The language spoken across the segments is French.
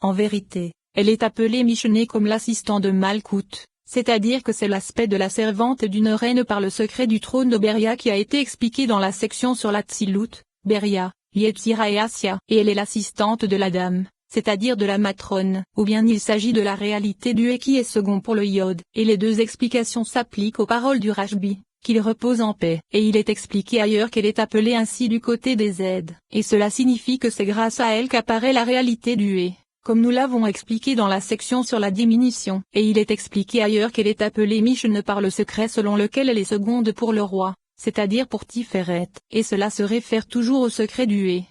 En vérité, elle est appelée Mishné comme l'assistant de Malkout, c'est-à-dire que c'est l'aspect de la servante d'une reine par le secret du trône de Beria qui a été expliqué dans la section sur la Tzilut, Beria, Yetzira et Assia. Et elle est l'assistante de la dame, c'est-à-dire de la matrone, ou bien il s'agit de la réalité du et qui est second pour le Yod. Et les deux explications s'appliquent aux paroles du Rashbi, qu'il repose en paix. Et il est expliqué ailleurs qu'elle est appelée ainsi du côté des aides. Et cela signifie que c'est grâce à elle qu'apparaît la réalité du et, comme nous l'avons expliqué dans la section sur la diminution. Et il est expliqué ailleurs qu'elle est appelée Mishne par le secret selon lequel elle est seconde pour le roi, c'est-à-dire pour Tiferet, et cela se réfère toujours au secret du et.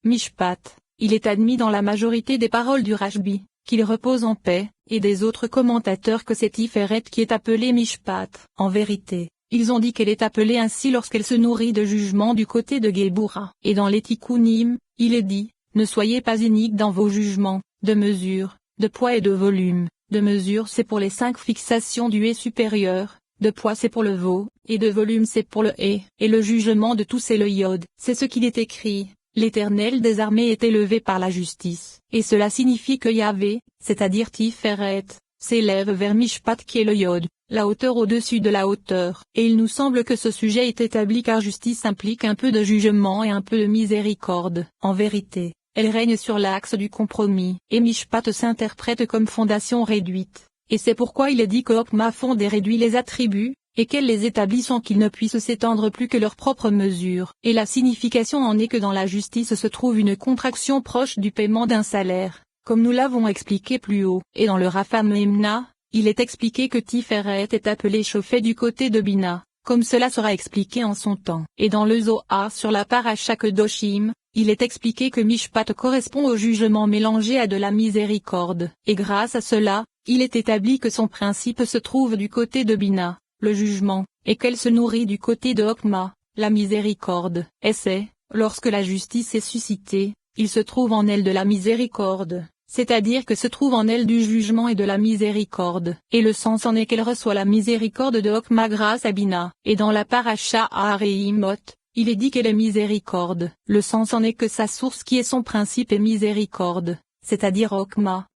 Mishpat, il est admis dans la majorité des paroles du Rashbi, qu'il repose en paix, et des autres commentateurs que c'est Tiferet qui est appelée Mishpat. En vérité, ils ont dit qu'elle est appelée ainsi lorsqu'elle se nourrit de jugement du côté de Gebura. Et dans les Tikkunim, il est dit, ne soyez pas iniques dans vos jugements, de mesure, de poids et de volume. De mesure c'est pour les 5 fixations du et supérieur, de poids c'est pour le veau, et de volume c'est pour le et le jugement de tous c'est le yod. C'est ce qu'il est écrit, l'Éternel des armées est élevé par la justice. Et cela signifie que Yahvé, c'est-à-dire Tiferet, s'élève vers Mishpat qui est le yod, la hauteur au-dessus de la hauteur. Et il nous semble que ce sujet est établi car justice implique un peu de jugement et un peu de miséricorde. En vérité, elle règne sur l'axe du compromis. Et Mishpat s'interprète comme fondation réduite. Et c'est pourquoi il est dit que Okma fonde et réduit les attributs, et qu'elle les établit sans qu'ils ne puissent s'étendre plus que leur propre mesure. Et la signification en est que dans la justice se trouve une contraction proche du paiement d'un salaire, comme nous l'avons expliqué plus haut. Et dans le Rafam Emna, il est expliqué que Tiferet est appelé chauffé du côté de Bina, comme cela sera expliqué en son temps. Et dans le Zohar sur la paracha Kedoshim, il est expliqué que Mishpat correspond au jugement mélangé à de la miséricorde. Et grâce à cela, il est établi que son principe se trouve du côté de Bina, le jugement, et qu'elle se nourrit du côté de Okma, la miséricorde. Et c'est, lorsque la justice est suscitée, il se trouve en elle de la miséricorde, c'est-à-dire que se trouve en elle du jugement et de la miséricorde. Et le sens en est qu'elle reçoit la miséricorde de Okma grâce à Bina. Et dans la paracha Ahareimot, il est dit qu'elle est miséricorde. Le sens en est que sa source qui est son principe est miséricorde, c'est-à-dire Okma.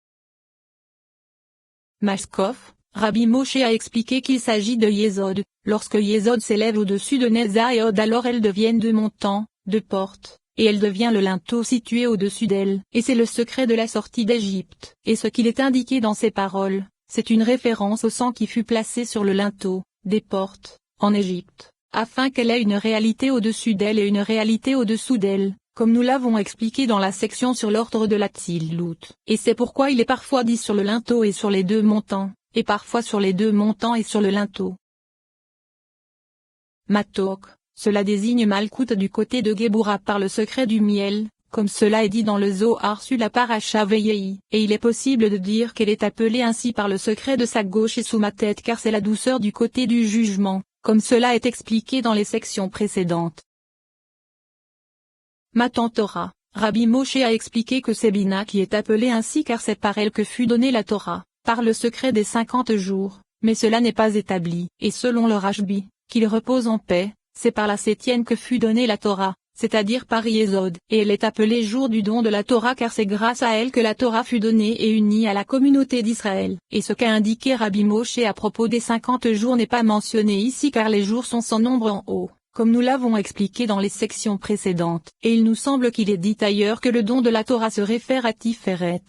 Maskov, Rabbi Moshe a expliqué qu'il s'agit de Yesod. Lorsque Yesod s'élève au-dessus de Netza et Od, alors elles deviennent deux montants, deux portes, et elle devient le linteau situé au-dessus d'elle. Et c'est le secret de la sortie d'Égypte. Et ce qu'il est indiqué dans ces paroles, c'est une référence au sang qui fut placé sur le linteau des portes, en Égypte, afin qu'elle ait une réalité au-dessus d'elle et une réalité au-dessous d'elle, comme nous l'avons expliqué dans la section sur l'ordre de la Tzilut. Et c'est pourquoi il est parfois dit sur le linteau et sur les deux montants, et parfois sur les deux montants et sur le linteau. Matok, cela désigne Malkout du côté de Gebura par le secret du miel, comme cela est dit dans le Zohar sur la paracha Vayei. Et il est possible de dire qu'elle est appelée ainsi par le secret de sa gauche et sous ma tête car c'est la douceur du côté du jugement, comme cela est expliqué dans les sections précédentes. Matan Torah, Rabbi Moshe a expliqué que c'est Bina qui est appelée ainsi car c'est par elle que fut donnée la Torah, par le secret des 50 jours, mais cela n'est pas établi. Et selon le Rashbi, qu'il repose en paix, c'est par la 7e que fut donnée la Torah, c'est-à-dire par Yesod. Et elle est appelée jour du don de la Torah car c'est grâce à elle que la Torah fut donnée et unie à la communauté d'Israël. Et ce qu'a indiqué Rabbi Moshe à propos des 50 jours n'est pas mentionné ici car les jours sont sans nombre en haut, comme nous l'avons expliqué dans les sections précédentes. Et il nous semble qu'il est dit ailleurs que le don de la Torah se réfère à Tiferet.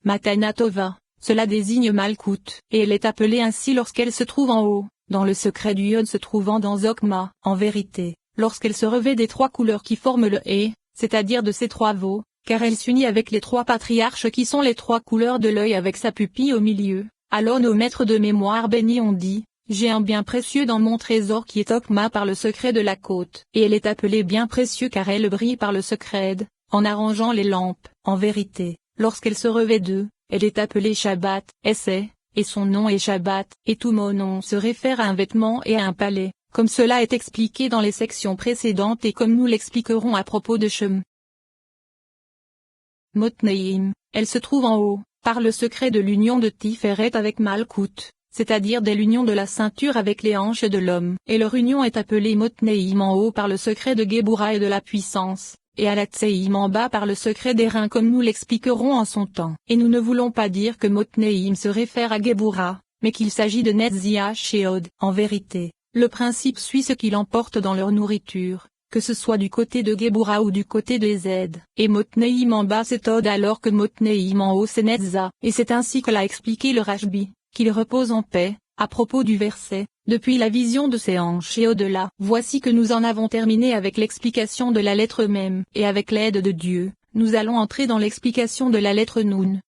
Matana Tova, cela désigne Malkout, et elle est appelée ainsi lorsqu'elle se trouve en haut, dans le secret du Yod se trouvant dans Zokma. En vérité, lorsqu'elle se revêt des 3 couleurs qui forment le et, c'est-à-dire de ces 3 veaux, car elle s'unit avec les 3 patriarches qui sont les 3 couleurs de l'œil avec sa pupille au milieu, alors nos maîtres de mémoire bénis ont dit, j'ai un bien précieux dans mon trésor qui est Okma par le secret de la côte. Et elle est appelée bien précieux car elle brille par le secret, en arrangeant les lampes. En vérité, lorsqu'elle se revêt d'eux, elle est appelée Shabbat, et son nom est Shabbat, et tout mon nom se réfère à un vêtement et à un palais, comme cela est expliqué dans les sections précédentes et comme nous l'expliquerons à propos de Shem. Motneim, elle se trouve en haut, par le secret de l'union de Tiferet avec Malkout, c'est-à-dire de l'union de la ceinture avec les hanches de l'homme. Et leur union est appelée Motneim en haut par le secret de Gebura et de la puissance, et à la Tseim en bas par le secret des reins comme nous l'expliquerons en son temps. Et nous ne voulons pas dire que Motneim se réfère à Gebura, mais qu'il s'agit de Netzia Sheod. En vérité, le principe suit ce qui l'emporte dans leur nourriture, que ce soit du côté de Gebura ou du côté de Zed. Et Motneim en bas c'est Od alors que Motneim en haut c'est Netza. Et c'est ainsi que l'a expliqué le Rashbi, qu'il repose en paix, à propos du verset, depuis la vision de ses hanches et au-delà. Voici que nous en avons terminé avec l'explication de la lettre même. Et avec l'aide de Dieu, nous allons entrer dans l'explication de la lettre Nun.